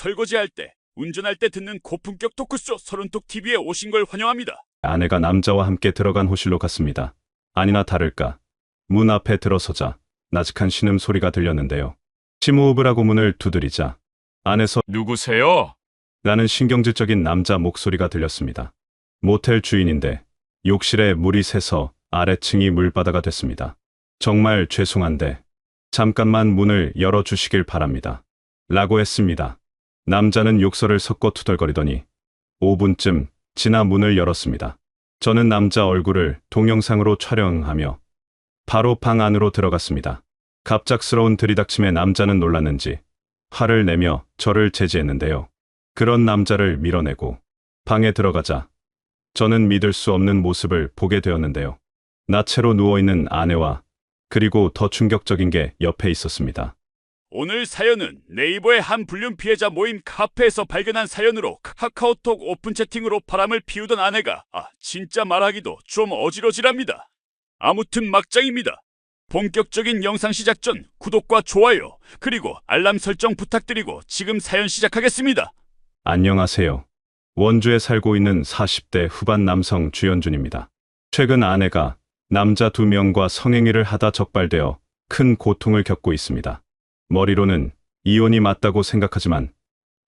설거지할 때, 운전할 때 듣는 고품격 토크쇼 서른톡 TV에 오신 걸 환영합니다. 아내가 남자와 함께 들어간 호실로 갔습니다. 아니나 다를까 문 앞에 들어서자 나직한 신음소리가 들렸는데요. 심호흡을 하고 문을 두드리자 안에서 누구세요? 라는 신경질적인 남자 목소리가 들렸습니다. 모텔 주인인데 욕실에 물이 새서 아래층이 물바다가 됐습니다. 정말 죄송한데 잠깐만 문을 열어주시길 바랍니다. 라고 했습니다. 남자는 욕설을 섞어 투덜거리더니 5분쯤 지나 문을 열었습니다. 저는 남자 얼굴을 동영상으로 촬영하며 바로 방 안으로 들어갔습니다. 갑작스러운 들이닥침에 남자는 놀랐는지 화를 내며 저를 제지했는데요. 그런 남자를 밀어내고 방에 들어가자 저는 믿을 수 없는 모습을 보게 되었는데요. 나체로 누워있는 아내와 그리고 더 충격적인 게 옆에 있었습니다. 오늘 사연은 네이버의 한 불륜 피해자 모임 카페에서 발견한 사연으로 카카오톡 오픈 채팅으로 바람을 피우던 아내가 진짜 말하기도 좀 어지러지랍니다. 아무튼 막장입니다. 본격적인 영상 시작 전 구독과 좋아요 그리고 알람 설정 부탁드리고 지금 사연 시작하겠습니다. 안녕하세요. 원주에 살고 있는 40대 후반 남성 주연준입니다. 최근 아내가 남자 2명과 성행위를 하다 적발되어 큰 고통을 겪고 있습니다. 머리로는 이혼이 맞다고 생각하지만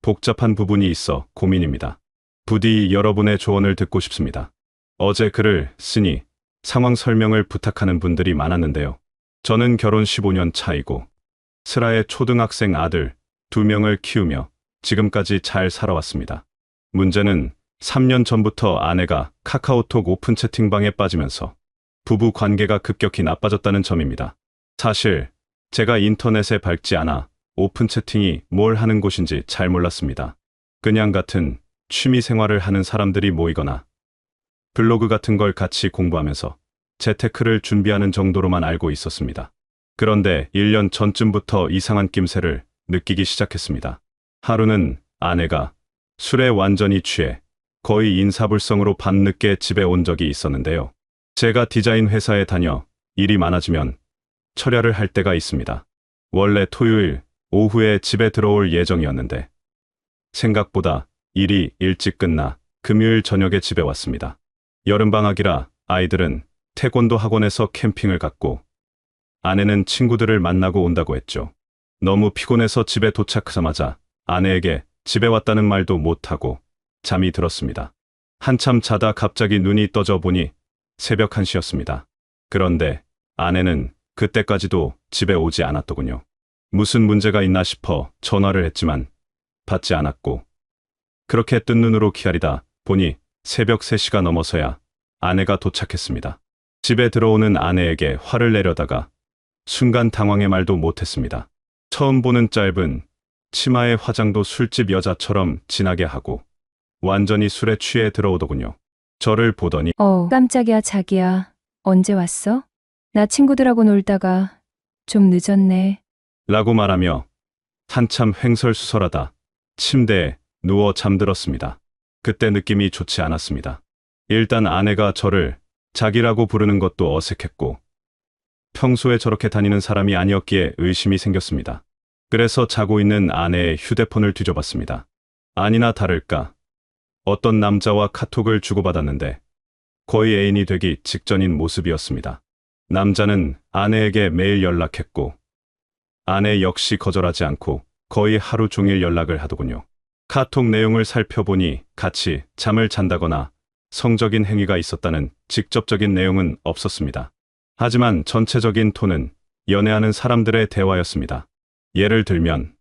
복잡한 부분이 있어 고민입니다. 부디 여러분의 조언을 듣고 싶습니다. 어제 글을 쓰니 상황 설명을 부탁하는 분들이 많았는데요. 저는 결혼 15년 차이고 슬아의 초등학생 아들 2명을 키우며 지금까지 잘 살아왔습니다. 문제는 3년 전부터 아내가 카카오톡 오픈 채팅방에 빠지면서 부부 관계가 급격히 나빠졌다는 점입니다. 사실 제가 인터넷에 밝지 않아 오픈 채팅이 뭘 하는 곳인지 잘 몰랐습니다. 그냥 같은 취미 생활을 하는 사람들이 모이거나 블로그 같은 걸 같이 공부하면서 재테크를 준비하는 정도로만 알고 있었습니다. 그런데 1년 전쯤부터 이상한 낌새를 느끼기 시작했습니다. 하루는 아내가 술에 완전히 취해 거의 인사불성으로 밤늦게 집에 온 적이 있었는데요. 제가 디자인 회사에 다녀 일이 많아지면 철야를 할 때가 있습니다. 원래 토요일 오후에 집에 들어올 예정이었는데 생각보다 일이 일찍 끝나 금요일 저녁에 집에 왔습니다. 여름방학이라 아이들은 태권도 학원에서 캠핑을 갔고 아내는 친구들을 만나고 온다고 했죠. 너무 피곤해서 집에 도착하자마자 아내에게 집에 왔다는 말도 못하고 잠이 들었습니다. 한참 자다 갑자기 눈이 떠져 보니 새벽 1시였습니다. 그런데 아내는 그때까지도 집에 오지 않았더군요. 무슨 문제가 있나 싶어 전화를 했지만 받지 않았고 그렇게 뜬 눈으로 기다리다 보니 새벽 3시가 넘어서야 아내가 도착했습니다. 집에 들어오는 아내에게 화를 내려다가 순간 당황의 말도 못했습니다. 처음 보는 짧은 치마에 화장도 술집 여자처럼 진하게 하고 완전히 술에 취해 들어오더군요. 저를 보더니 깜짝이야 자기야. 언제 왔어? 나 친구들하고 놀다가 좀 늦었네. 라고 말하며 한참 횡설수설하다 침대에 누워 잠들었습니다. 그때 느낌이 좋지 않았습니다. 일단 아내가 저를 자기라고 부르는 것도 어색했고 평소에 저렇게 다니는 사람이 아니었기에 의심이 생겼습니다. 그래서 자고 있는 아내의 휴대폰을 뒤져봤습니다. 아니나 다를까 어떤 남자와 카톡을 주고받았는데 거의 애인이 되기 직전인 모습이었습니다. 남자는 아내에게 매일 연락했고 아내 역시 거절하지 않고 거의 하루 종일 연락을 하더군요. 카톡 내용을 살펴보니 같이 잠을 잔다거나 성적인 행위가 있었다는 직접적인 내용은 없었습니다. 하지만 전체적인 톤은 연애하는 사람들의 대화였습니다. 예를 들면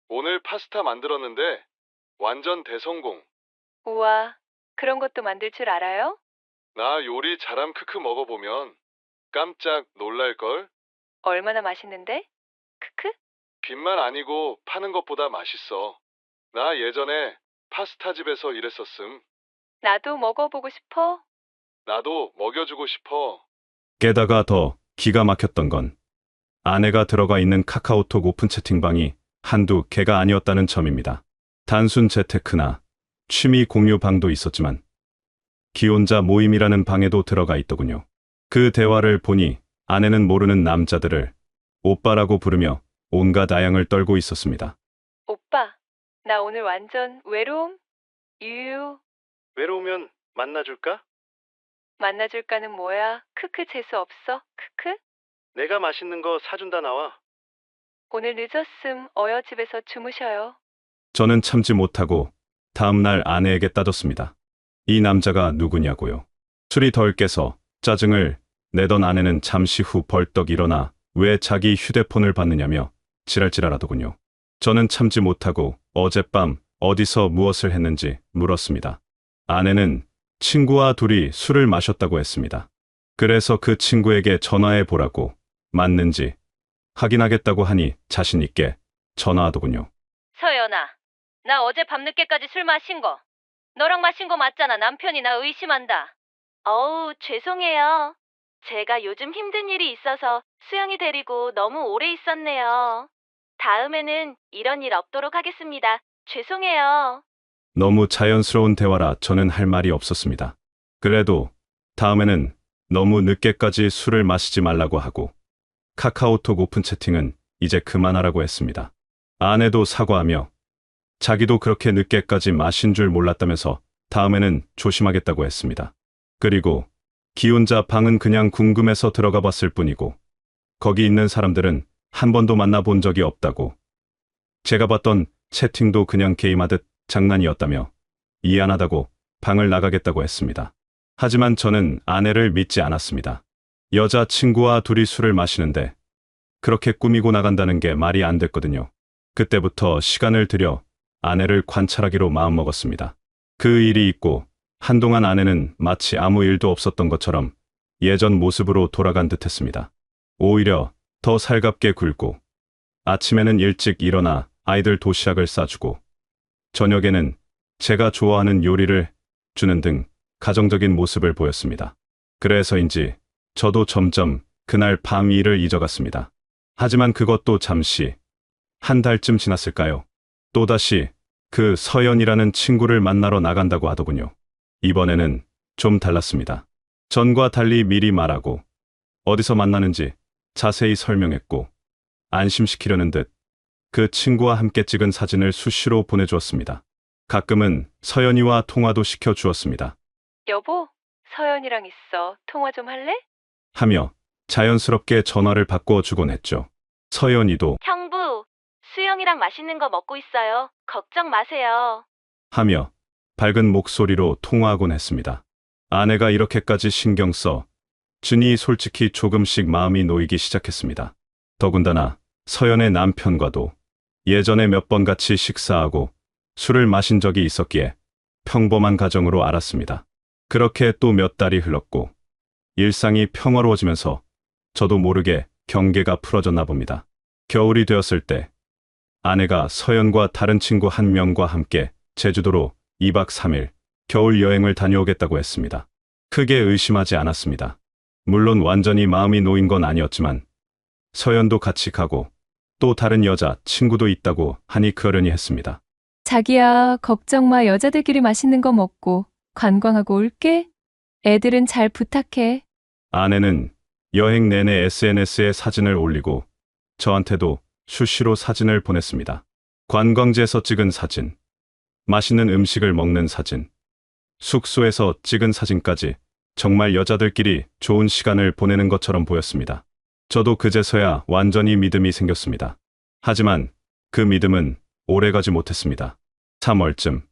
오늘 파스타 만들었는데 완전 대성공. 우와, 그런 것도 만들 줄 알아요? 나 요리 잘함 크크 먹어보면 깜짝 놀랄걸? 얼마나 맛있는데? 크크? 빚만 아니고 파는 것보다 맛있어. 나 예전에 파스타 집에서 일했었음. 나도 먹어보고 싶어. 나도 먹여주고 싶어. 게다가 더 기가 막혔던 건 아내가 들어가 있는 카카오톡 오픈 채팅방이 한두 개가 아니었다는 점입니다. 단순 재테크나 취미 공유 방도 있었지만 기혼자 모임이라는 방에도 들어가 있더군요. 그 대화를 보니 아내는 모르는 남자들을 오빠라고 부르며 온갖 아양을 떨고 있었습니다. 오빠, 나 오늘 완전 외로움? 유유. 외로우면 만나줄까? 만나줄까는 뭐야? 크크 재수 없어? 크크? 내가 맛있는 거 사준다 나와. 오늘 늦었음. 어여 집에서 주무셔요. 저는 참지 못하고 다음날 아내에게 따졌습니다. 이 남자가 누구냐고요. 술이 덜 깨서 짜증을 내던 아내는 잠시 후 벌떡 일어나 왜 자기 휴대폰을 받느냐며 지랄지랄하더군요. 저는 참지 못하고 어젯밤 어디서 무엇을 했는지 물었습니다. 아내는 친구와 둘이 술을 마셨다고 했습니다. 그래서 그 친구에게 전화해 보라고 맞는지 확인하겠다고 하니 자신 있게 전화하더군요. 서연아, 나 어제 밤늦게까지 술 마신 거. 너랑 마신 거 맞잖아. 남편이 나 의심한다. 어우, 죄송해요. 제가 요즘 힘든 일이 있어서 수영이 데리고 너무 오래 있었네요. 다음에는 이런 일 없도록 하겠습니다. 죄송해요. 너무 자연스러운 대화라 저는 할 말이 없었습니다. 그래도 다음에는 너무 늦게까지 술을 마시지 말라고 하고 카카오톡 오픈 채팅은 이제 그만하라고 했습니다. 아내도 사과하며 자기도 그렇게 늦게까지 마신 줄 몰랐다면서 다음에는 조심하겠다고 했습니다. 그리고 기혼자 방은 그냥 궁금해서 들어가 봤을 뿐이고 거기 있는 사람들은 한 번도 만나본 적이 없다고, 제가 봤던 채팅도 그냥 게임하듯 장난이었다며 이해 안 하다고 방을 나가겠다고 했습니다. 하지만 저는 아내를 믿지 않았습니다. 여자친구와 둘이 술을 마시는데 그렇게 꾸미고 나간다는 게 말이 안 됐거든요. 그때부터 시간을 들여 아내를 관찰하기로 마음먹었습니다. 그 일이 있고 한동안 아내는 마치 아무 일도 없었던 것처럼 예전 모습으로 돌아간 듯했습니다. 오히려 더 살갑게 굴고 아침에는 일찍 일어나 아이들 도시락을 싸주고 저녁에는 제가 좋아하는 요리를 주는 등 가정적인 모습을 보였습니다. 그래서인지 저도 점점 그날 밤 일을 잊어갔습니다. 하지만 그것도 잠시, 한 달쯤 지났을까요? 또다시 그 서연이라는 친구를 만나러 나간다고 하더군요. 이번에는 좀 달랐습니다. 전과 달리 미리 말하고 어디서 만나는지 자세히 설명했고 안심시키려는 듯 그 친구와 함께 찍은 사진을 수시로 보내주었습니다. 가끔은 서연이와 통화도 시켜주었습니다. 여보, 서연이랑 있어. 통화 좀 할래? 하며 자연스럽게 전화를 바꿔주곤 했죠. 서연이도 형부, 수영이랑 맛있는 거 먹고 있어요. 걱정 마세요. 하며 밝은 목소리로 통화하곤 했습니다. 아내가 이렇게까지 신경 써 주니 솔직히 조금씩 마음이 놓이기 시작했습니다. 더군다나 서연의 남편과도 예전에 몇 번 같이 식사하고 술을 마신 적이 있었기에 평범한 가정으로 알았습니다. 그렇게 또 몇 달이 흘렀고 일상이 평화로워지면서 저도 모르게 경계가 풀어졌나 봅니다. 겨울이 되었을 때 아내가 서연과 다른 친구 한 명과 함께 제주도로 2박 3일 겨울 여행을 다녀오겠다고 했습니다. 크게 의심하지 않았습니다. 물론 완전히 마음이 놓인 건 아니었지만 서연도 같이 가고 또 다른 여자 친구도 있다고 하니 그러려니 했습니다. 자기야, 걱정 마. 여자들끼리 맛있는 거 먹고 관광하고 올게. 애들은 잘 부탁해. 아내는 여행 내내 SNS에 사진을 올리고 저한테도 수시로 사진을 보냈습니다. 관광지에서 찍은 사진, 맛있는 음식을 먹는 사진, 숙소에서 찍은 사진까지 정말 여자들끼리 좋은 시간을 보내는 것처럼 보였습니다. 저도 그제서야 완전히 믿음이 생겼습니다. 하지만 그 믿음은 오래가지 못했습니다. 3월쯤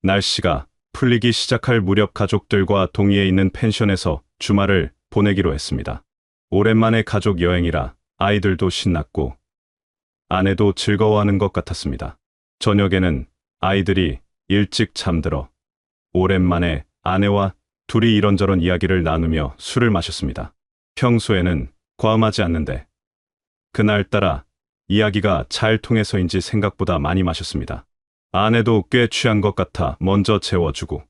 날씨가 풀리기 시작할 무렵 가족들과 동해에 있는 펜션에서 주말을 보내기로 했습니다. 오랜만에 가족 여행이라 아이들도 신났고 아내도 즐거워하는 것 같았습니다. 저녁에는 아이들이 일찍 잠들어 오랜만에 아내와 둘이 이런저런 이야기를 나누며 술을 마셨습니다. 평소에는 과음하지 않는데 그날따라 이야기가 잘 통해서인지 생각보다 많이 마셨습니다. 아내도 꽤 취한 것 같아 먼저 재워주고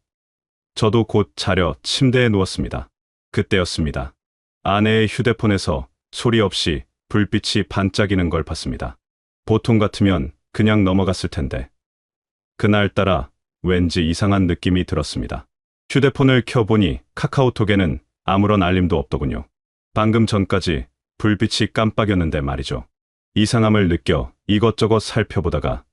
저도 곧 자려 침대에 누웠습니다. 그때였습니다. 아내의 휴대폰에서 소리 없이 불빛이 반짝이는 걸 봤습니다. 보통 같으면 그냥 넘어갔을 텐데 그날따라 왠지 이상한 느낌이 들었습니다. 휴대폰을 켜보니 카카오톡에는 아무런 알림도 없더군요. 방금 전까지 불빛이 깜빡였는데 말이죠. 이상함을 느껴 이것저것 살펴보다가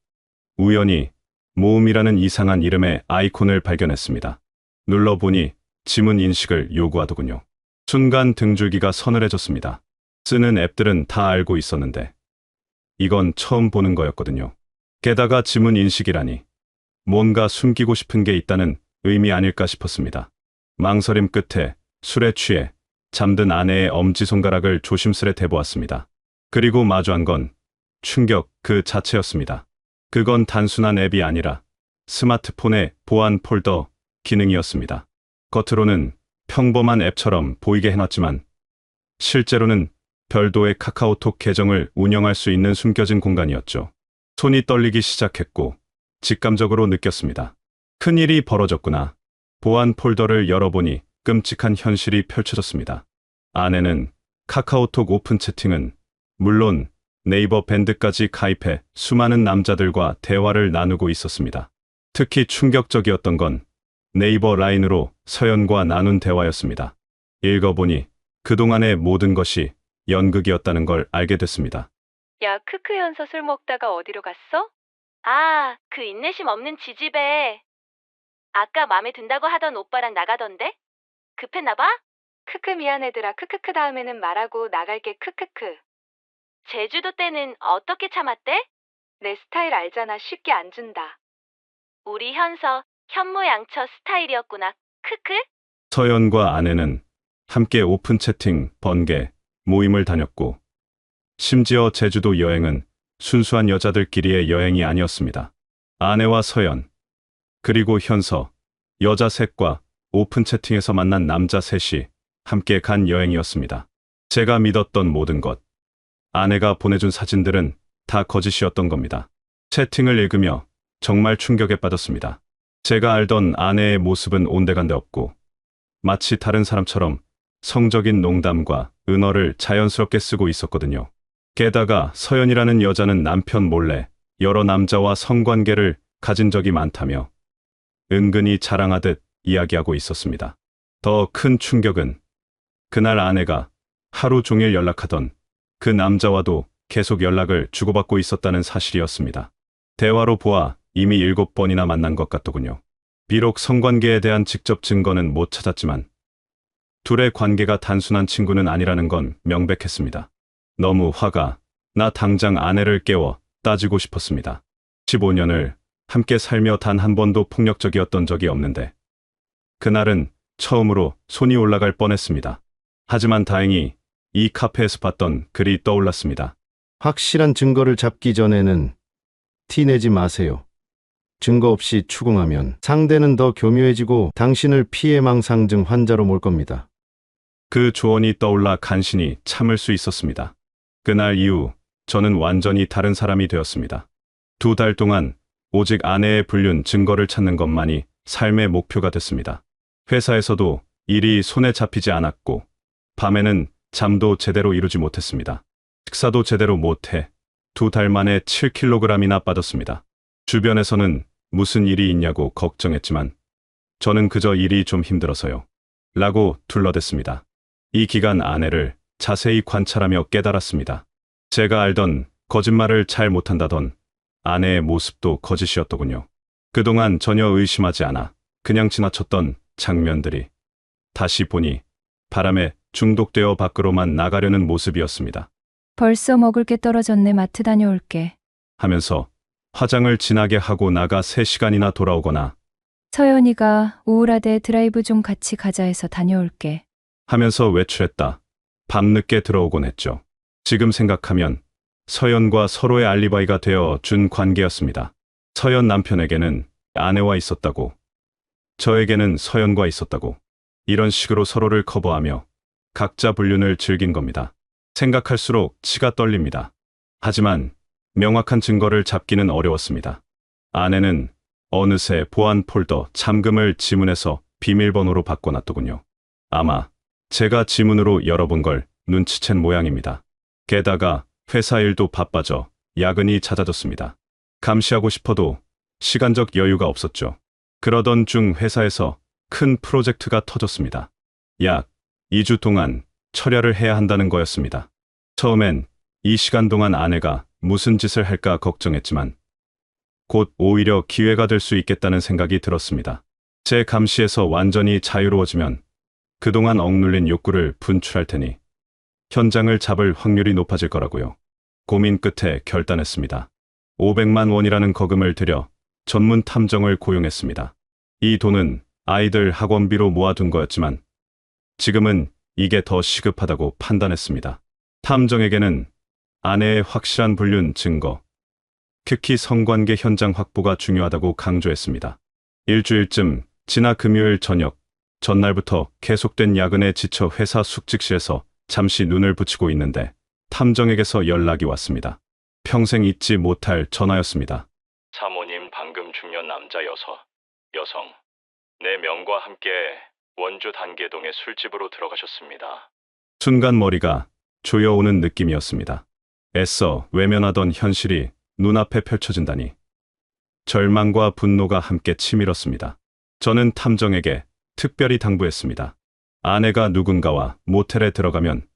우연히 모음이라는 이상한 이름의 아이콘을 발견했습니다. 눌러보니 지문 인식을 요구하더군요. 순간 등줄기가 서늘해졌습니다. 쓰는 앱들은 다 알고 있었는데 이건 처음 보는 거였거든요. 게다가 지문 인식이라니 뭔가 숨기고 싶은 게 있다는 의미 아닐까 싶었습니다. 망설임 끝에 술에 취해 잠든 아내의 엄지손가락을 조심스레 대보았습니다. 그리고 마주한 건 충격 그 자체였습니다. 그건 단순한 앱이 아니라 스마트폰의 보안 폴더 기능이었습니다. 겉으로는 평범한 앱처럼 보이게 해놨지만 실제로는 별도의 카카오톡 계정을 운영할 수 있는 숨겨진 공간이었죠. 손이 떨리기 시작했고 직감적으로 느꼈습니다. 큰일이 벌어졌구나. 보안 폴더를 열어보니 끔찍한 현실이 펼쳐졌습니다. 안에는 카카오톡 오픈 채팅은 물론 네이버 밴드까지 가입해 수많은 남자들과 대화를 나누고 있었습니다. 특히 충격적이었던 건 네이버 라인으로 서연과 나눈 대화였습니다. 읽어보니 그동안의 모든 것이 연극이었다는 걸 알게 됐습니다. 야, 크크 현서 술 먹다가 어디로 갔어? 아, 그 인내심 없는 지집애. 아까 맘에 든다고 하던 오빠랑 나가던데? 급했나 봐? 크크 미안해들아. 크크크 다음에는 말하고 나갈게. 크크크. 제주도 때는 어떻게 참았대? 내 스타일 알잖아. 쉽게 안 준다. 우리 현서 현모양처 스타일이었구나. 크크. 서연과 아내는 함께 오픈 채팅, 번개, 모임을 다녔고 심지어 제주도 여행은 순수한 여자들끼리의 여행이 아니었습니다. 아내와 서연, 그리고 현서, 여자 셋과 오픈 채팅에서 만난 남자 셋이 함께 간 여행이었습니다. 제가 믿었던 모든 것, 아내가 보내준 사진들은 다 거짓이었던 겁니다. 채팅을 읽으며 정말 충격에 빠졌습니다. 제가 알던 아내의 모습은 온데간데 없고 마치 다른 사람처럼 성적인 농담과 은어를 자연스럽게 쓰고 있었거든요. 게다가 서연이라는 여자는 남편 몰래 여러 남자와 성관계를 가진 적이 많다며 은근히 자랑하듯 이야기하고 있었습니다. 더 큰 충격은 그날 아내가 하루 종일 연락하던 그 남자와도 계속 연락을 주고받고 있었다는 사실이었습니다. 대화로 보아 이미 7번이나 만난 것 같더군요. 비록 성관계에 대한 직접 증거는 못 찾았지만 둘의 관계가 단순한 친구는 아니라는 건 명백했습니다. 너무 화가 나 당장 아내를 깨워 따지고 싶었습니다. 15년을 함께 살며 단 한 번도 폭력적이었던 적이 없는데 그날은 처음으로 손이 올라갈 뻔했습니다. 하지만 다행히 이 카페에서 봤던 글이 떠올랐습니다. 확실한 증거를 잡기 전에는 티내지 마세요. 증거 없이 추궁하면 상대는 더 교묘해지고 당신을 피해망상증 환자로 몰 겁니다. 그 조언이 떠올라 간신히 참을 수 있었습니다. 그날 이후 저는 완전히 다른 사람이 되었습니다. 2달 동안 오직 아내의 불륜 증거를 찾는 것만이 삶의 목표가 됐습니다. 회사에서도 일이 손에 잡히지 않았고 밤에는 잠도 제대로 이루지 못했습니다. 식사도 제대로 못해 2달 만에 7kg이나 빠졌습니다. 주변에서는 무슨 일이 있냐고 걱정했지만 저는 그저 일이 좀 힘들어서요. 라고 둘러댔습니다. 이 기간 아내를 자세히 관찰하며 깨달았습니다. 제가 알던 거짓말을 잘 못한다던 아내의 모습도 거짓이었더군요. 그동안 전혀 의심하지 않아 그냥 지나쳤던 장면들이 다시 보니 바람에 중독되어 밖으로만 나가려는 모습이었습니다. 벌써 먹을 게 떨어졌네. 마트 다녀올게. 하면서 화장을 진하게 하고 나가 3시간이나 돌아오거나 서연이가 우울하대 드라이브 좀 같이 가자 해서 다녀올게. 하면서 외출했다. 밤늦게 들어오곤 했죠. 지금 생각하면 서연과 서로의 알리바이가 되어 준 관계였습니다. 서연 남편에게는 아내와 있었다고, 저에게는 서연과 있었다고, 이런 식으로 서로를 커버하며 각자 불륜을 즐긴 겁니다. 생각할수록 치가 떨립니다. 하지만 명확한 증거를 잡기는 어려웠습니다. 아내는 어느새 보안 폴더 잠금을 지문에서 비밀번호로 바꿔놨더군요. 아마 제가 지문으로 열어본 걸 눈치챈 모양입니다. 게다가 회사 일도 바빠져 야근이 잦아졌습니다. 감시하고 싶어도 시간적 여유가 없었죠. 그러던 중 회사에서 큰 프로젝트가 터졌습니다. 약 2주 동안 철야를 해야 한다는 거였습니다. 처음엔 이 시간 동안 아내가 무슨 짓을 할까 걱정했지만 곧 오히려 기회가 될 수 있겠다는 생각이 들었습니다. 제 감시에서 완전히 자유로워지면 그동안 억눌린 욕구를 분출할 테니 현장을 잡을 확률이 높아질 거라고요. 고민 끝에 결단했습니다. 500만 원이라는 거금을 들여 전문 탐정을 고용했습니다. 이 돈은 아이들 학원비로 모아둔 거였지만 지금은 이게 더 시급하다고 판단했습니다. 탐정에게는 아내의 확실한 불륜 증거, 특히 성관계 현장 확보가 중요하다고 강조했습니다. 일주일쯤 지나 금요일 저녁, 전날부터 계속된 야근에 지쳐 회사 숙직실에서 잠시 눈을 붙이고 있는데 탐정에게서 연락이 왔습니다. 평생 잊지 못할 전화였습니다. 사모님 방금 중년 남자 여성 4명과 함께 원주 단계동의 술집으로 들어가셨습니다. 순간 머리가 조여오는 느낌이었습니다. 애써 외면하던 현실이 눈앞에 펼쳐진다니. 절망과 분노가 함께 치밀었습니다. 저는 탐정에게 특별히 당부했습니다. 아내가 누군가와 모텔에 들어가면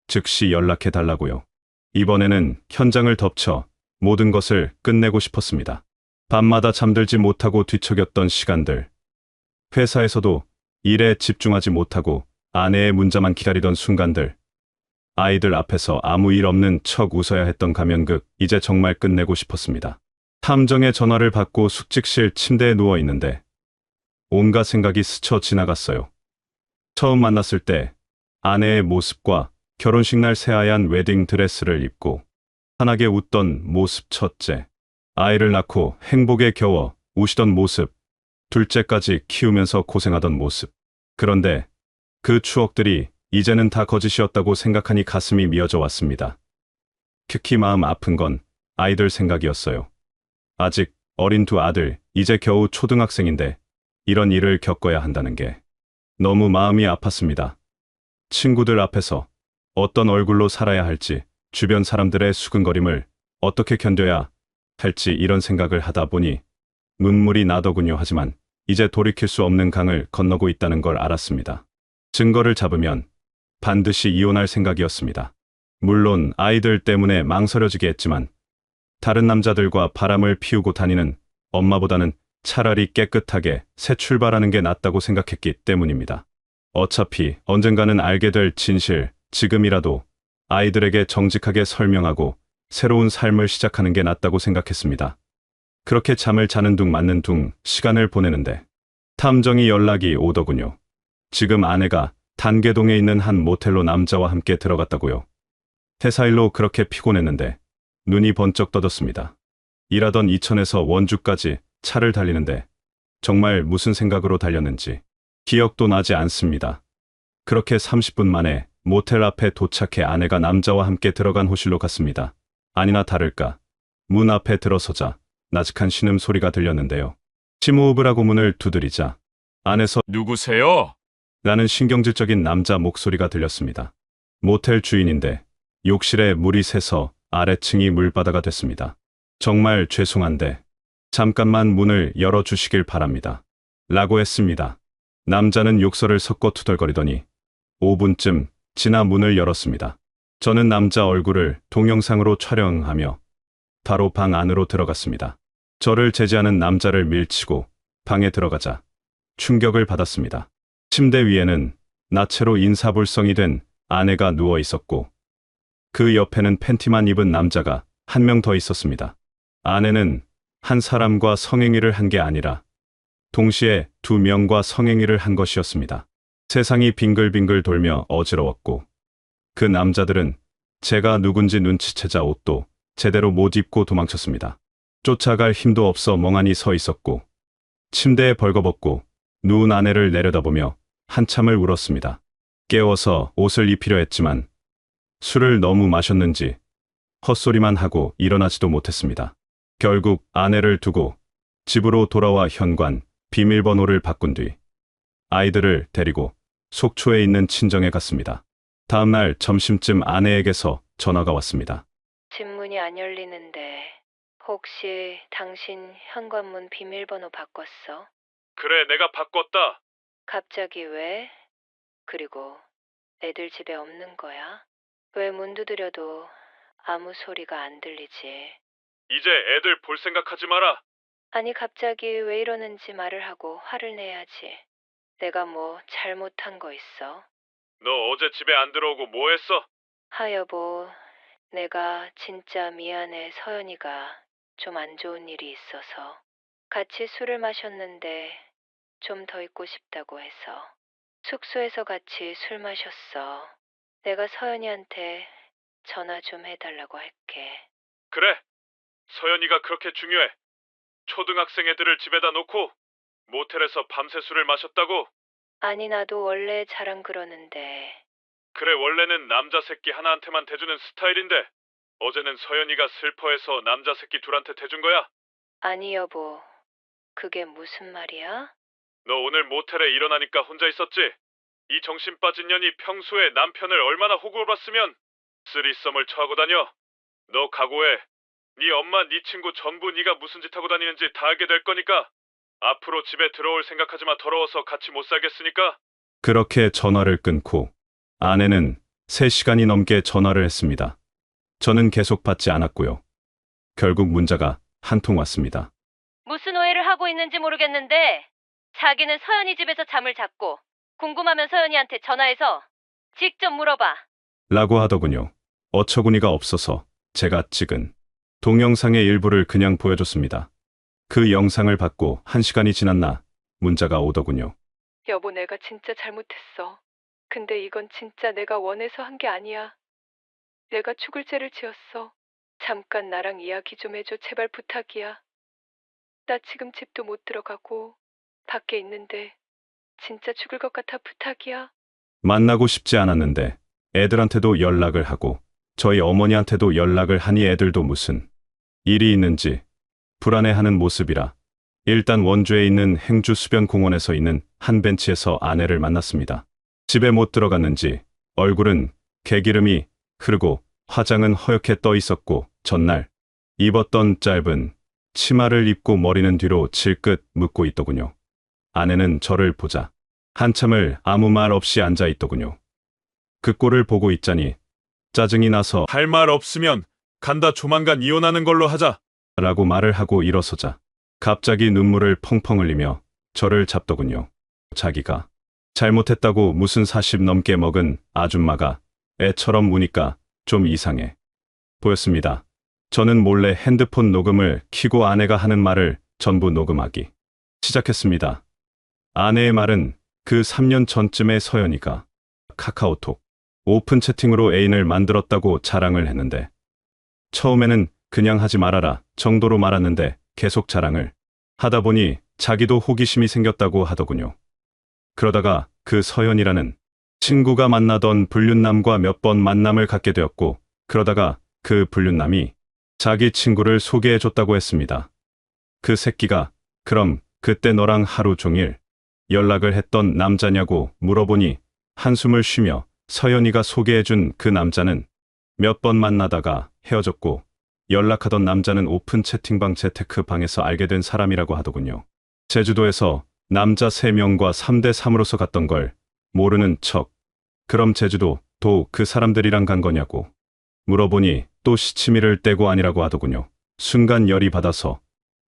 즉시 연락해 달라고요. 이번에는 현장을 덮쳐 모든 것을 끝내고 싶었습니다. 밤마다 잠들지 못하고 뒤척였던 시간들. 회사에서도 일에 집중하지 못하고 아내의 문자만 기다리던 순간들. 아이들 앞에서 아무 일 없는 척 웃어야 했던 가면극, 이제 정말 끝내고 싶었습니다. 탐정의 전화를 받고 숙직실 침대에 누워 있는데 온갖 생각이 스쳐 지나갔어요. 처음 만났을 때 아내의 모습과 결혼식 날 새하얀 웨딩 드레스를 입고 환하게 웃던 모습 첫째, 아이를 낳고 행복에 겨워 우시던 모습, 둘째까지 키우면서 고생하던 모습. 그런데 그 추억들이 이제는 다 거짓이었다고 생각하니 가슴이 미어져 왔습니다. 특히 마음 아픈 건 아이들 생각이었어요. 아직 어린 두 아들, 이제 겨우 초등학생인데 이런 일을 겪어야 한다는 게 너무 마음이 아팠습니다. 친구들 앞에서 어떤 얼굴로 살아야 할지, 주변 사람들의 수근거림을 어떻게 견뎌야 할지 이런 생각을 하다 보니 눈물이 나더군요. 하지만 이제 돌이킬 수 없는 강을 건너고 있다는 걸 알았습니다. 증거를 잡으면 반드시 이혼할 생각이었습니다. 물론 아이들 때문에 망설여지게 했지만 다른 남자들과 바람을 피우고 다니는 엄마보다는 차라리 깨끗하게 새 출발하는 게 낫다고 생각했기 때문입니다. 어차피 언젠가는 알게 될 진실, 지금이라도 아이들에게 정직하게 설명하고 새로운 삶을 시작하는 게 낫다고 생각했습니다. 그렇게 잠을 자는 둥 맞는 둥 시간을 보내는데 탐정이 연락이 오더군요. 지금 아내가 단계동에 있는 한 모텔로 남자와 함께 들어갔다고요. 회사 일로 그렇게 피곤했는데 눈이 번쩍 떠졌습니다. 일하던 이천에서 원주까지 차를 달리는데 정말 무슨 생각으로 달렸는지 기억도 나지 않습니다. 그렇게 30분 만에 모텔 앞에 도착해 아내가 남자와 함께 들어간 호실로 갔습니다. 아니나 다를까 문 앞에 들어서자 나직한 신음소리가 들렸는데요. 심호흡을 하고 문을 두드리자 안에서 누구세요? 라는 신경질적인 남자 목소리가 들렸습니다. 모텔 주인인데 욕실에 물이 새서 아래층이 물바다가 됐습니다. 정말 죄송한데 잠깐만 문을 열어주시길 바랍니다. 라고 했습니다. 남자는 욕설을 섞어 투덜거리더니 5분쯤 지나 문을 열었습니다. 저는 남자 얼굴을 동영상으로 촬영하며 바로 방 안으로 들어갔습니다. 저를 제지하는 남자를 밀치고 방에 들어가자 충격을 받았습니다. 침대 위에는 나체로 인사불성이 된 아내가 누워 있었고 그 옆에는 팬티만 입은 남자가 한 명 더 있었습니다. 아내는 한 사람과 성행위를 한 게 아니라 동시에 2명과 성행위를 한 것이었습니다. 세상이 빙글빙글 돌며 어지러웠고 그 남자들은 제가 누군지 눈치채자 옷도 제대로 못 입고 도망쳤습니다. 쫓아갈 힘도 없어 멍하니 서 있었고 침대에 벌거벗고 누운 아내를 내려다보며 한참을 울었습니다. 깨워서 옷을 입히려 했지만 술을 너무 마셨는지 헛소리만 하고 일어나지도 못했습니다. 결국 아내를 두고 집으로 돌아와 현관, 비밀번호를 바꾼 뒤 아이들을 데리고 속초에 있는 친정에 갔습니다. 다음 날 점심쯤 아내에게서 전화가 왔습니다. 집 문이 안 열리는데 혹시 당신 현관문 비밀번호 바꿨어? 그래, 내가 바꿨다. 갑자기 왜? 그리고 애들 집에 없는 거야? 왜 문 두드려도 아무 소리가 안 들리지? 이제 애들 볼 생각하지 마라. 아니, 갑자기 왜 이러는지 말을 하고 화를 내야지. 내가 뭐 잘못한 거 있어? 너 어제 집에 안 들어오고 뭐 했어? 여보, 내가 진짜 미안해. 서연이가 좀 안 좋은 일이 있어서. 같이 술을 마셨는데 좀 더 있고 싶다고 해서. 숙소에서 같이 술 마셨어. 내가 서연이한테 전화 좀 해달라고 할게. 그래. 서연이가 그렇게 중요해. 초등학생 애들을 집에다 놓고 모텔에서 밤새 술을 마셨다고? 아니, 나도 원래 잘안 그러는데. 그래, 원래는 남자 새끼 하나한테만 대주는 스타일인데 어제는 서연이가 슬퍼해서 남자 새끼 둘한테 대준 거야? 아니, 여보, 그게 무슨 말이야? 너 오늘 모텔에 일어나니까 혼자 있었지? 이 정신 빠진 년이 평소에 남편을 얼마나 호구를 봤으면 쓰리썸을 처하고 다녀. 너 각오해. 네 엄마, 네 친구 전부 네가 무슨 짓 하고 다니는지 다 알게 될 거니까 앞으로 집에 들어올 생각하지 마. 더러워서 같이 못 살겠으니까. 그렇게 전화를 끊고 아내는 3시간이 넘게 전화를 했습니다. 저는 계속 받지 않았고요. 결국 문자가 한 통 왔습니다. 무슨 오해를 하고 있는지 모르겠는데 자기는 서연이 집에서 잠을 잤고 궁금하면 서연이한테 전화해서 직접 물어봐. 라고 하더군요. 어처구니가 없어서 제가 찍은 동영상의 일부를 그냥 보여줬습니다. 그 영상을 받고 1시간이 지났나 문자가 오더군요. 여보, 내가 진짜 잘못했어. 근데 이건 진짜 내가 원해서 한 게 아니야. 내가 죽을 죄를 지었어. 잠깐 나랑 이야기 좀 해줘. 제발 부탁이야. 나 지금 집도 못 들어가고 밖에 있는데 진짜 죽을 것 같아. 부탁이야. 만나고 싶지 않았는데 애들한테도 연락을 하고 저희 어머니한테도 연락을 하니 애들도 무슨 일이 있는지 불안해하는 모습이라 일단 원주에 있는 행주 수변공원에서 있는 한 벤치에서 아내를 만났습니다. 집에 못 들어갔는지 얼굴은 개기름이 흐르고 화장은 허옇게 떠 있었고 전날 입었던 짧은 치마를 입고 머리는 뒤로 질끗 묶고 있더군요. 아내는 저를 보자 한참을 아무 말 없이 앉아 있더군요. 그 꼴을 보고 있자니 짜증이 나서 할 말 없으면 간다. 조만간 이혼하는 걸로 하자. 라고 말을 하고 일어서자 갑자기 눈물을 펑펑 흘리며 저를 잡더군요. 자기가 잘못했다고 무슨 40 넘게 먹은 아줌마가 애처럼 무니까 좀 이상해 보였습니다. 저는 몰래 핸드폰 녹음을 켜고 아내가 하는 말을 전부 녹음하기 시작했습니다. 아내의 말은 그 3년 전쯤에 서연이가 카카오톡 오픈 채팅으로 애인을 만들었다고 자랑을 했는데 처음에는 그냥 하지 말아라 정도로 말았는데 계속 자랑을 하다 보니 자기도 호기심이 생겼다고 하더군요. 그러다가 그 서연이라는 친구가 만나던 불륜남과 몇 번 만남을 갖게 되었고 그러다가 그 불륜남이 자기 친구를 소개해줬다고 했습니다. 그 새끼가 그럼 그때 너랑 하루 종일 연락을 했던 남자냐고 물어보니 한숨을 쉬며 서연이가 소개해준 그 남자는 몇 번 만나다가 헤어졌고 연락하던 남자는 오픈 채팅방 재테크 방에서 알게 된 사람이라고 하더군요. 제주도에서 남자 3명과 3대3으로서 갔던 걸 모르는 척 그럼 제주도 도 그 사람들이랑 간 거냐고 물어보니 또 시치미를 떼고 아니라고 하더군요. 순간 열이 받아서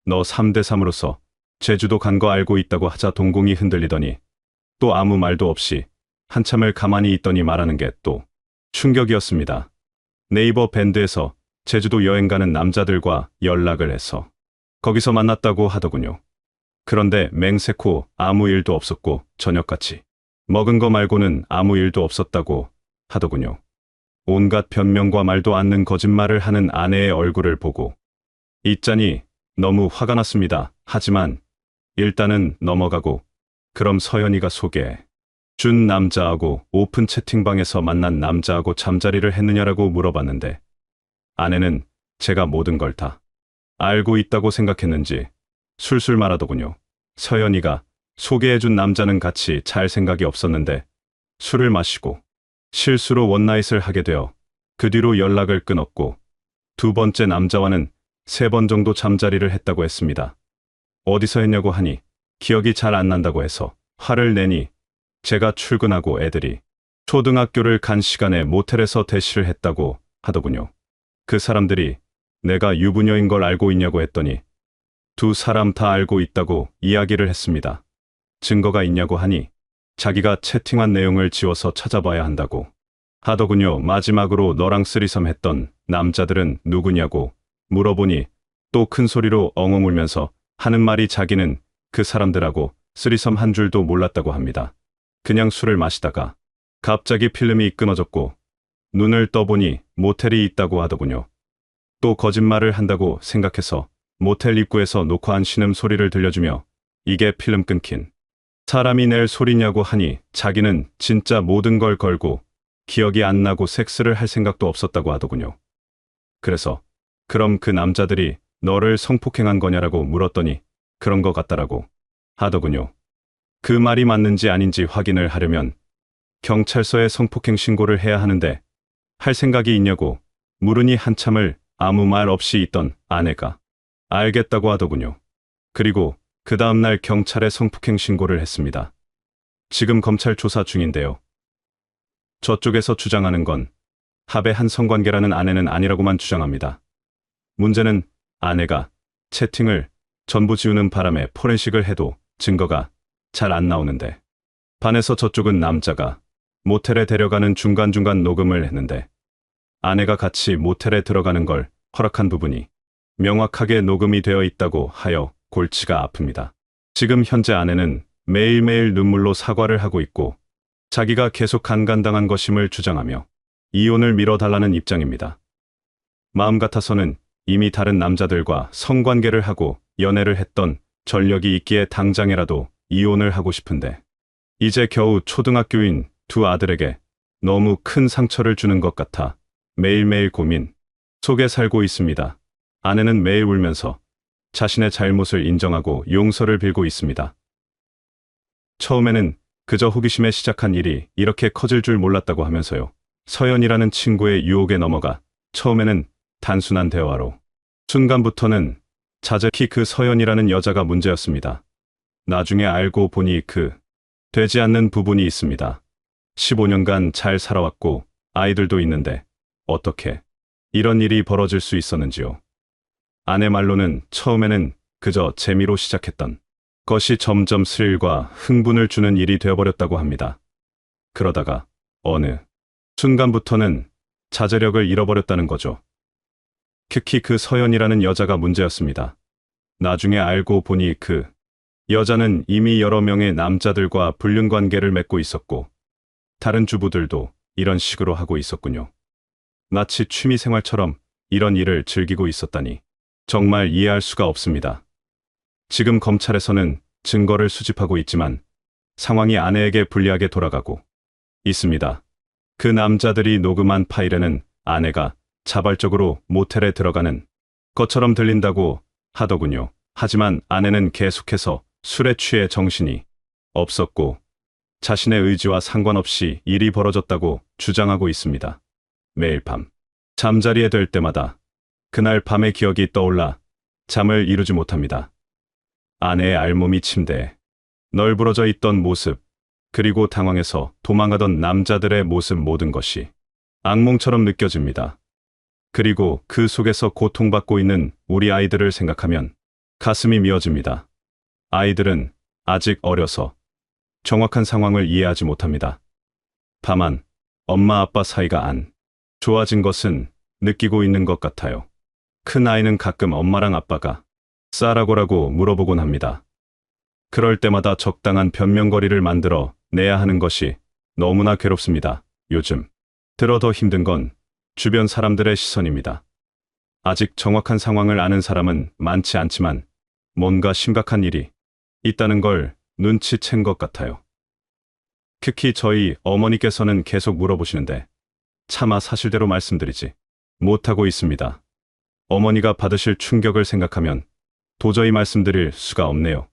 너 3대3으로서 제주도 간 거 알고 있다고 하자 동공이 흔들리더니 또 아무 말도 없이 한참을 가만히 있더니 말하는 게 또 충격이었습니다. 네이버 밴드에서 제주도 여행 가는 남자들과 연락을 해서 거기서 만났다고 하더군요. 그런데 맹세코 아무 일도 없었고 저녁같이 먹은 거 말고는 아무 일도 없었다고 하더군요. 온갖 변명과 말도 않는 거짓말을 하는 아내의 얼굴을 보고 있자니 너무 화가 났습니다. 하지만 일단은 넘어가고 그럼 서연이가 소개해 준 남자하고 오픈 채팅방에서 만난 남자하고 잠자리를 했느냐라고 물어봤는데 아내는 제가 모든 걸 다 알고 있다고 생각했는지 술술 말하더군요. 서연이가 소개해준 남자는 같이 잘 생각이 없었는데 술을 마시고 실수로 원나잇을 하게 되어 그 뒤로 연락을 끊었고 두 번째 남자와는 3번 정도 잠자리를 했다고 했습니다. 어디서 했냐고 하니 기억이 잘 안 난다고 해서 화를 내니 제가 출근하고 애들이 초등학교를 간 시간에 모텔에서 대시를 했다고 하더군요. 그 사람들이 내가 유부녀인 걸 알고 있냐고 했더니 두 사람 다 알고 있다고 이야기를 했습니다. 증거가 있냐고 하니 자기가 채팅한 내용을 지워서 찾아봐야 한다고 하더군요. 마지막으로 너랑 쓰리섬 했던 남자들은 누구냐고 물어보니 또 큰 소리로 엉엉 울면서 하는 말이 자기는 그 사람들하고 쓰리섬 한 줄도 몰랐다고 합니다. 그냥 술을 마시다가 갑자기 필름이 끊어졌고 눈을 떠보니 모텔이 있다고 하더군요. 또 거짓말을 한다고 생각해서 모텔 입구에서 녹화한 신음 소리를 들려주며 이게 필름 끊긴 사람이 낼 소리냐고 하니 자기는 진짜 모든 걸 걸고 기억이 안 나고 섹스를 할 생각도 없었다고 하더군요. 그래서 그럼 그 남자들이 너를 성폭행한 거냐라고 물었더니 그런 것 같다라고 하더군요. 그 말이 맞는지 아닌지 확인을 하려면 경찰서에 성폭행 신고를 해야 하는데 할 생각이 있냐고 물으니 한참을 아무 말 없이 있던 아내가 알겠다고 하더군요. 그리고 그 다음날 경찰에 성폭행 신고를 했습니다. 지금 검찰 조사 중인데요. 저쪽에서 주장하는 건 합의 한 성관계라는 아내는 아니라고만 주장합니다. 문제는 아내가 채팅을 전부 지우는 바람에 포렌식을 해도 증거가 잘 안 나오는데 반해서 저쪽은 남자가 모텔에 데려가는 중간중간 녹음을 했는데 아내가 같이 모텔에 들어가는 걸 허락한 부분이 명확하게 녹음이 되어 있다고 하여 골치가 아픕니다. 지금 현재 아내는 매일매일 눈물로 사과를 하고 있고 자기가 계속 강간당한 것임을 주장하며 이혼을 미뤄달라는 입장입니다. 마음 같아서는 이미 다른 남자들과 성관계를 하고 연애를 했던 전력이 있기에 당장이라도 이혼을 하고 싶은데 이제 겨우 초등학교인 두 아들에게 너무 큰 상처를 주는 것 같아 매일매일 고민 속에 살고 있습니다. 아내는 매일 울면서 자신의 잘못을 인정하고 용서를 빌고 있습니다. 처음에는 그저 호기심에 시작한 일이 이렇게 커질 줄 몰랐다고 하면서요. 서연이라는 친구의 유혹에 넘어가 처음에는 단순한 대화로 순간부터는 자작히 그 서연이라는 여자가 문제였습니다. 나중에 알고 보니 되지 않는 부분이 있습니다. 15년간 잘 살아왔고 아이들도 있는데 어떻게 이런 일이 벌어질 수 있었는지요. 아내 말로는 처음에는 그저 재미로 시작했던 것이 점점 스릴과 흥분을 주는 일이 되어버렸다고 합니다. 그러다가 어느 순간부터는 자제력을 잃어버렸다는 거죠. 특히 그 서연이라는 여자가 문제였습니다. 나중에 알고 보니 그 여자는 이미 여러 명의 남자들과 불륜관계를 맺고 있었고 다른 주부들도 이런 식으로 하고 있었군요. 마치 취미생활처럼 이런 일을 즐기고 있었다니 정말 이해할 수가 없습니다. 지금 검찰에서는 증거를 수집하고 있지만 상황이 아내에게 불리하게 돌아가고 있습니다. 그 남자들이 녹음한 파일에는 아내가 자발적으로 모텔에 들어가는 것처럼 들린다고 하더군요. 하지만 아내는 계속해서 술에 취해 정신이 없었고 자신의 의지와 상관없이 일이 벌어졌다고 주장하고 있습니다. 매일 밤 잠자리에 들 때마다 그날 밤의 기억이 떠올라 잠을 이루지 못합니다. 아내의 알몸이 침대에 널브러져 있던 모습, 그리고 당황해서 도망가던 남자들의 모습 모든 것이 악몽처럼 느껴집니다. 그리고 그 속에서 고통받고 있는 우리 아이들을 생각하면 가슴이 미어집니다. 아이들은 아직 어려서 정확한 상황을 이해하지 못합니다. 다만 엄마 아빠 사이가 안 좋아진 것은 느끼고 있는 것 같아요. 큰 아이는 가끔 엄마랑 아빠가 싸라고라고 물어보곤 합니다. 그럴 때마다 적당한 변명거리를 만들어 내야 하는 것이 너무나 괴롭습니다. 요즘 들어 더 힘든 건 주변 사람들의 시선입니다. 아직 정확한 상황을 아는 사람은 많지 않지만 뭔가 심각한 일이 있다는 걸 눈치챈 것 같아요. 특히 저희 어머니께서는 계속 물어보시는데 차마 사실대로 말씀드리지 못하고 있습니다. 어머니가 받으실 충격을 생각하면 도저히 말씀드릴 수가 없네요.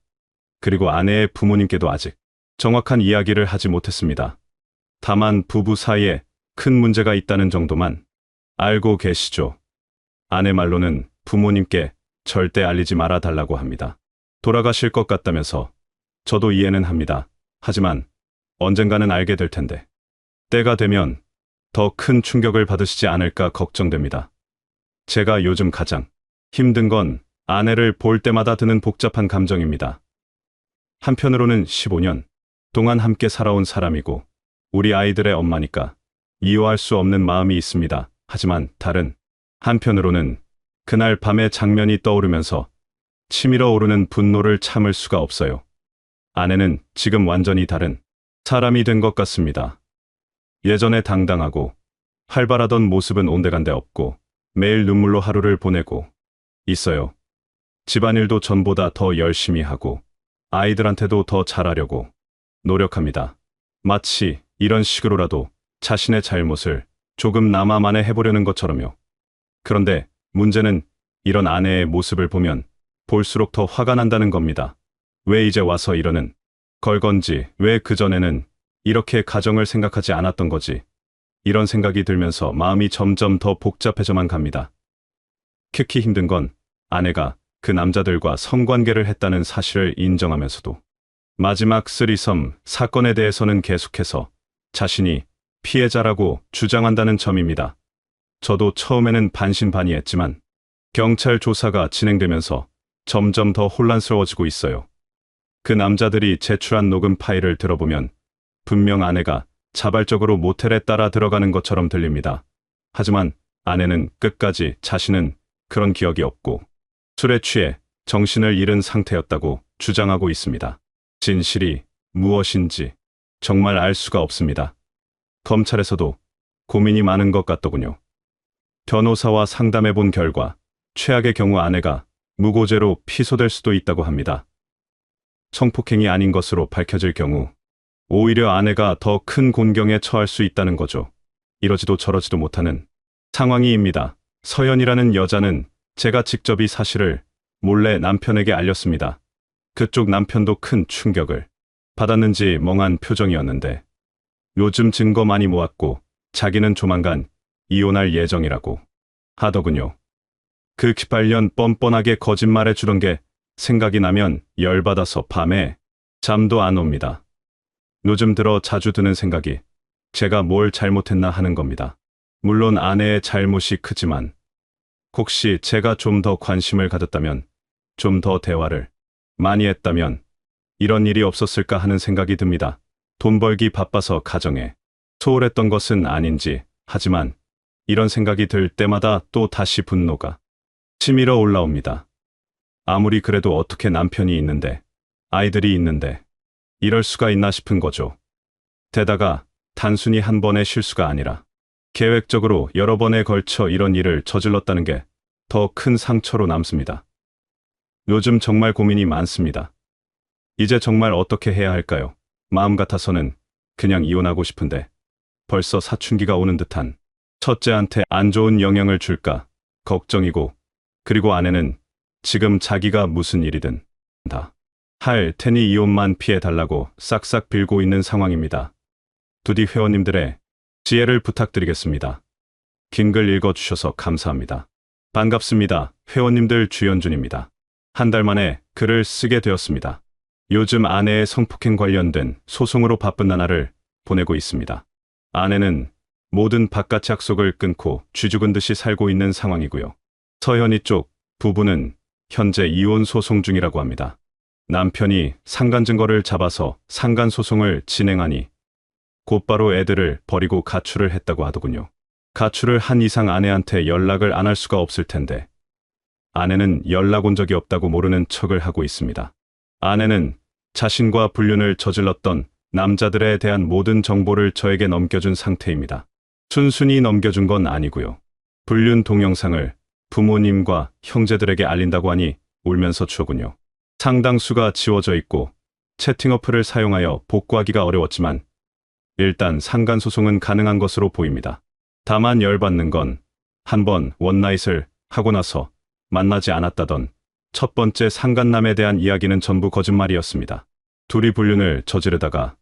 그리고 아내의 부모님께도 아직 정확한 이야기를 하지 못했습니다. 다만 부부 사이에 큰 문제가 있다는 정도만 알고 계시죠. 아내 말로는 부모님께 절대 알리지 말아 달라고 합니다. 돌아가실 것 같다면서 저도 이해는 합니다. 하지만 언젠가는 알게 될 텐데 때가 되면 더 큰 충격을 받으시지 않을까 걱정됩니다. 제가 요즘 가장 힘든 건 아내를 볼 때마다 드는 복잡한 감정입니다. 한편으로는 15년 동안 함께 살아온 사람이고 우리 아이들의 엄마니까 이해할 수 없는 마음이 있습니다. 하지만 다른 한편으로는 그날 밤의 장면이 떠오르면서 치밀어 오르는 분노를 참을 수가 없어요. 아내는 지금 완전히 다른 사람이 된 것 같습니다. 예전에 당당하고 활발하던 모습은 온데간데 없고 매일 눈물로 하루를 보내고 있어요. 집안일도 전보다 더 열심히 하고 아이들한테도 더 잘하려고 노력합니다. 마치 이런 식으로라도 자신의 잘못을 조금나마 만회해보려는 것처럼요. 그런데 문제는 이런 아내의 모습을 보면 볼수록 더 화가 난다는 겁니다. 왜 이제 와서 이러는 걸 건지, 왜 그전에는 이렇게 가정을 생각하지 않았던 거지. 이런 생각이 들면서 마음이 점점 더 복잡해져만 갑니다. 특히 힘든 건 아내가 그 남자들과 성관계를 했다는 사실을 인정하면서도 마지막 쓰리섬 사건에 대해서는 계속해서 자신이 피해자라고 주장한다는 점입니다. 저도 처음에는 반신반의했지만 경찰 조사가 진행되면서 점점 더 혼란스러워지고 있어요. 그 남자들이 제출한 녹음 파일을 들어보면 분명 아내가 자발적으로 모텔에 따라 들어가는 것처럼 들립니다. 하지만 아내는 끝까지 자신은 그런 기억이 없고 술에 취해 정신을 잃은 상태였다고 주장하고 있습니다. 진실이 무엇인지 정말 알 수가 없습니다. 검찰에서도 고민이 많은 것 같더군요. 변호사와 상담해 본 결과 최악의 경우 아내가 무고죄로 피소될 수도 있다고 합니다. 성폭행이 아닌 것으로 밝혀질 경우 오히려 아내가 더 큰 곤경에 처할 수 있다는 거죠. 이러지도 저러지도 못하는 상황이입니다. 서연이라는 여자는 제가 직접 이 사실을 몰래 남편에게 알렸습니다. 그쪽 남편도 큰 충격을 받았는지 멍한 표정이었는데 요즘 증거 많이 모았고 자기는 조만간 이혼할 예정이라고 하더군요. 그 기빨년 뻔뻔하게 거짓말해 주던 게 생각이 나면 열받아서 밤에 잠도 안 옵니다. 요즘 들어 자주 드는 생각이 제가 뭘 잘못했나 하는 겁니다. 물론 아내의 잘못이 크지만 혹시 제가 좀 더 관심을 가졌다면, 좀 더 대화를 많이 했다면 이런 일이 없었을까 하는 생각이 듭니다. 돈 벌기 바빠서 가정에 소홀했던 것은 아닌지, 하지만 이런 생각이 들 때마다 또 다시 분노가 치밀어 올라옵니다. 아무리 그래도 어떻게 남편이 있는데, 아이들이 있는데 이럴 수가 있나 싶은 거죠. 게다가 단순히 한 번의 실수가 아니라 계획적으로 여러 번에 걸쳐 이런 일을 저질렀다는 게 더 큰 상처로 남습니다. 요즘 정말 고민이 많습니다. 이제 정말 어떻게 해야 할까요? 마음 같아서는 그냥 이혼하고 싶은데 벌써 사춘기가 오는 듯한 첫째한테 안 좋은 영향을 줄까 걱정이고, 그리고 아내는 지금 자기가 무슨 일이든 다 할 테니 이혼만 피해달라고 싹싹 빌고 있는 상황입니다. 두디 회원님들의 지혜를 부탁드리겠습니다. 긴 글 읽어주셔서 감사합니다. 반갑습니다. 회원님들 주연준입니다. 한 달 만에 글을 쓰게 되었습니다. 요즘 아내의 성폭행 관련된 소송으로 바쁜 나날을 보내고 있습니다. 아내는 모든 바깥 약속을 끊고 쥐죽은 듯이 살고 있는 상황이고요. 서현이 쪽 부부는 현재 이혼 소송 중이라고 합니다. 남편이 상간 증거를 잡아서 상간 소송을 진행하니 곧바로 애들을 버리고 가출을 했다고 하더군요. 가출을 한 이상 아내한테 연락을 안 할 수가 없을 텐데 아내는 연락 온 적이 없다고 모르는 척을 하고 있습니다. 아내는 자신과 불륜을 저질렀던 남자들에 대한 모든 정보를 저에게 넘겨준 상태입니다. 순순히 넘겨준 건 아니고요. 불륜 동영상을 부모님과 형제들에게 알린다고 하니 울면서 추더군요. 상당수가 지워져 있고 채팅 어플을 사용하여 복구하기가 어려웠지만 일단 상간 소송은 가능한 것으로 보입니다. 다만 열받는 건 한 번 원나잇을 하고 나서 만나지 않았다던 첫 번째 상간남에 대한 이야기는 전부 거짓말이었습니다. 둘이 불륜을 저지르다가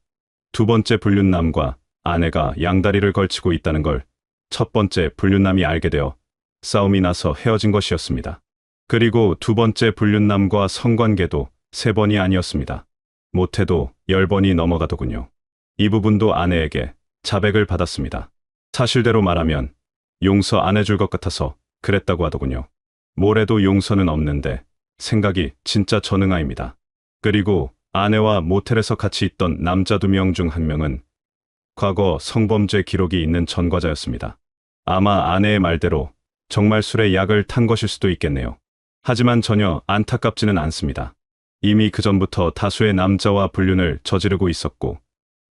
두 번째 불륜남과 아내가 양다리를 걸치고 있다는 걸 첫 번째 불륜남이 알게 되어 싸움이 나서 헤어진 것이었습니다. 그리고 두 번째 불륜남과 성관계도 3번이 아니었습니다. 못해도 10번이 넘어가더군요. 이 부분도 아내에게 자백을 받았습니다. 사실대로 말하면 용서 안 해줄 것 같아서 그랬다고 하더군요. 뭐래도 용서는 없는데 생각이 진짜 전응아입니다. 그리고 아내와 모텔에서 같이 있던 남자 2명 중 1명은 과거 성범죄 기록이 있는 전과자였습니다. 아마 아내의 말대로 정말 술에 약을 탄 것일 수도 있겠네요. 하지만 전혀 안타깝지는 않습니다. 이미 그전부터 다수의 남자와 불륜을 저지르고 있었고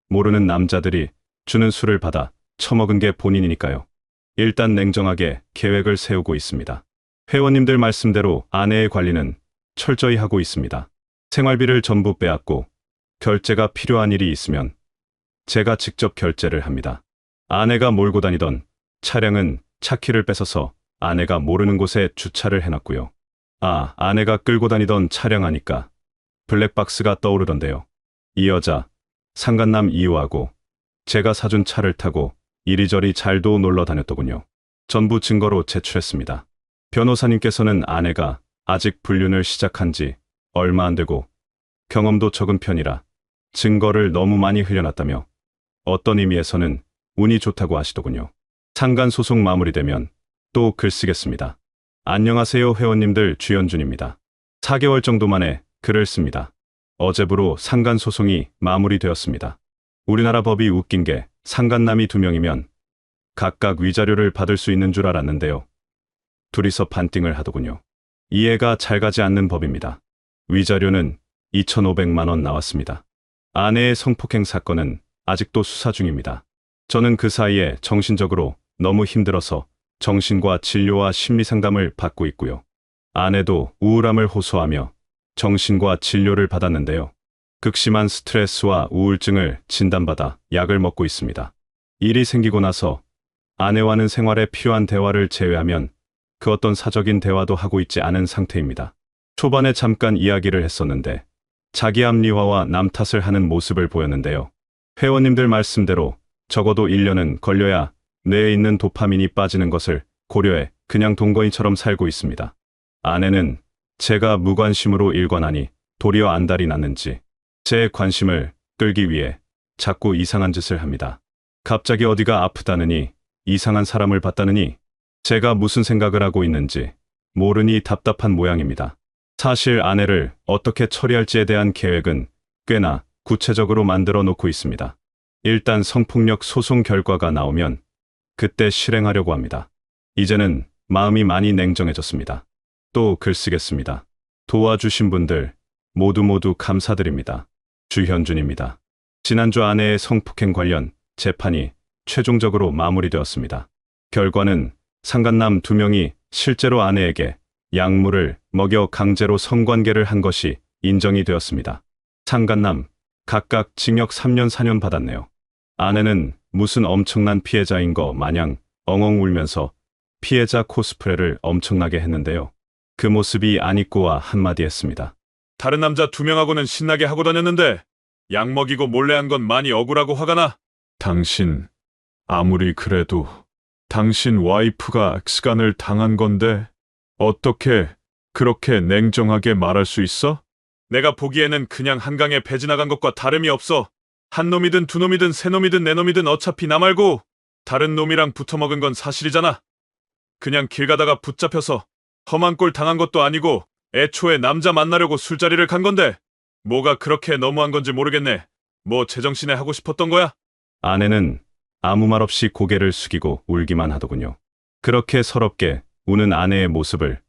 모르는 남자들이 주는 술을 받아 처먹은 게 본인이니까요. 일단 냉정하게 계획을 세우고 있습니다. 회원님들 말씀대로 아내의 관리는 철저히 하고 있습니다. 생활비를 전부 빼앗고 결제가 필요한 일이 있으면 제가 직접 결제를 합니다. 아내가 몰고 다니던 차량은 차키를 뺏어서 아내가 모르는 곳에 주차를 해놨고요. 아내가 끌고 다니던 차량 하니까 블랙박스가 떠오르던데요. 이 여자 상간남 이유하고 제가 사준 차를 타고 이리저리 잘도 놀러 다녔더군요. 전부 증거로 제출했습니다. 변호사님께서는 아내가 아직 불륜을 시작한 지 얼마 안 되고 경험도 적은 편이라 증거를 너무 많이 흘려놨다며 어떤 의미에서는 운이 좋다고 하시더군요. 상간 소송 마무리되면 또 글 쓰겠습니다. 안녕하세요 회원님들, 주연준입니다. 4개월 정도 만에 글을 씁니다. 어제부로 상간 소송이 마무리되었습니다. 우리나라 법이 웃긴 게 상간남이 2명이면 각각 위자료를 받을 수 있는 줄 알았는데요. 둘이서 반띵을 하더군요. 이해가 잘 가지 않는 법입니다. 위자료는 2,500만 원 나왔습니다. 아내의 성폭행 사건은 아직도 수사 중입니다. 저는 그 사이에 정신적으로 너무 힘들어서 정신과 진료와 심리 상담을 받고 있고요. 아내도 우울함을 호소하며 정신과 진료를 받았는데요. 극심한 스트레스와 우울증을 진단받아 약을 먹고 있습니다. 일이 생기고 나서 아내와는 생활에 필요한 대화를 제외하면 그 어떤 사적인 대화도 하고 있지 않은 상태입니다. 초반에 잠깐 이야기를 했었는데 자기 합리화와 남 탓을 하는 모습을 보였는데요. 회원님들 말씀대로 적어도 1년은 걸려야 뇌에 있는 도파민이 빠지는 것을 고려해 그냥 동거인처럼 살고 있습니다. 아내는 제가 무관심으로 일관하니 도리어 안달이 났는지 제 관심을 끌기 위해 자꾸 이상한 짓을 합니다. 갑자기 어디가 아프다느니 이상한 사람을 봤다느니 제가 무슨 생각을 하고 있는지 모르니 답답한 모양입니다. 사실 아내를 어떻게 처리할지에 대한 계획은 꽤나 구체적으로 만들어 놓고 있습니다. 일단 성폭력 소송 결과가 나오면 그때 실행하려고 합니다. 이제는 마음이 많이 냉정해졌습니다. 또 글 쓰겠습니다. 도와주신 분들 모두 감사드립니다. 주현준입니다. 지난주 아내의 성폭행 관련 재판이 최종적으로 마무리되었습니다. 결과는 상간남 2명이 실제로 아내에게 약물을 먹여 강제로 성관계를 한 것이 인정이 되었습니다. 상간남 각각 징역 3년 4년 받았네요. 아내는 무슨 엄청난 피해자인 거 마냥 엉엉 울면서 피해자 코스프레를 엄청나게 했는데요. 그 모습이 안 입고와 한마디 했습니다. 다른 남자 2명하고는 신나게 하고 다녔는데 약 먹이고 몰래 한 건 많이 억울하고 화가 나. 당신 아무리 그래도 당신 와이프가 악시간을 당한 건데 어떻게 그렇게 냉정하게 말할 수 있어? 내가 보기에는 그냥 한강에 배 지나간 것과 다름이 없어. 한 놈이든 2놈이든 3놈이든 4놈이든 어차피 나 말고 다른 놈이랑 붙어먹은 건 사실이잖아. 그냥 길 가다가 붙잡혀서 험한 꼴 당한 것도 아니고 애초에 남자 만나려고 술자리를 간 건데 뭐가 그렇게 너무한 건지 모르겠네. 뭐 제정신에 하고 싶었던 거야? 아내는 아무 말 없이 고개를 숙이고 울기만 하더군요. 그렇게 서럽게 우는 아내의 모습을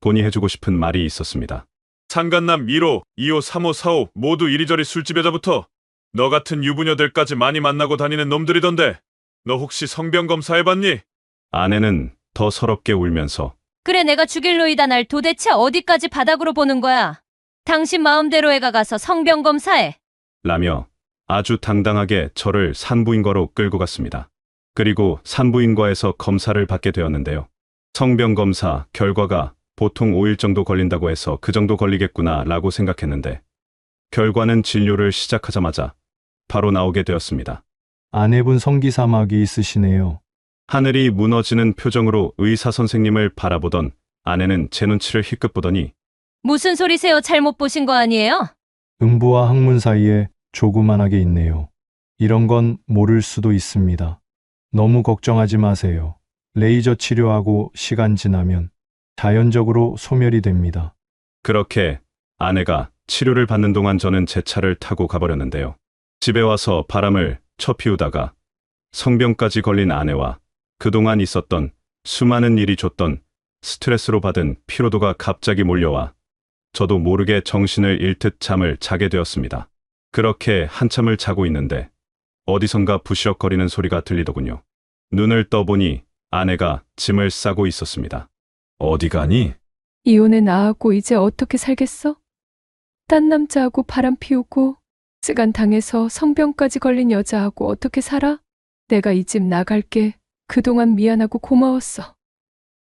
보니 해주고 싶은 말이 있었습니다. 상간남 1호, 2호, 3호, 4호 모두 이리저리 술집 여자부터 너 같은 유부녀들까지 많이 만나고 다니는 놈들이던데 너 혹시 성병 검사해봤니? 아내는 더 서럽게 울면서 그래, 내가 죽일 놈이다. 날 도대체 어디까지 바닥으로 보는 거야? 당신 마음대로 애가 가서 성병 검사해. 라며 아주 당당하게 저를 산부인과로 끌고 갔습니다. 그리고 산부인과에서 검사를 받게 되었는데요. 성병 검사 결과가 보통 5일 정도 걸린다고 해서 그 정도 걸리겠구나 라고 생각했는데 결과는 진료를 시작하자마자 바로 나오게 되었습니다. 아내분 성기 사막이 있으시네요. 하늘이 무너지는 표정으로 의사 선생님을 바라보던 아내는 제 눈치를 힐끗 보더니 무슨 소리세요? 잘못 보신 거 아니에요? 음부와 항문 사이에 조그만하게 있네요. 이런 건 모를 수도 있습니다. 너무 걱정하지 마세요. 레이저 치료하고 시간 지나면 자연적으로 소멸이 됩니다. 그렇게 아내가 치료를 받는 동안 저는 제 차를 타고 가버렸는데요. 집에 와서 바람을 쳐 피우다가 성병까지 걸린 아내와 그동안 있었던 수많은 일이 줬던 스트레스로 받은 피로도가 갑자기 몰려와 저도 모르게 정신을 잃듯 잠을 자게 되었습니다. 그렇게 한참을 자고 있는데 어디선가 부시럭거리는 소리가 들리더군요. 눈을 떠보니 아내가 짐을 싸고 있었습니다. 어디 가니? 이혼해 나하고 이제 어떻게 살겠어? 딴 남자하고 바람 피우고 쓰간 당해서 성병까지 걸린 여자하고 어떻게 살아? 내가 이 집 나갈게. 그동안 미안하고 고마웠어.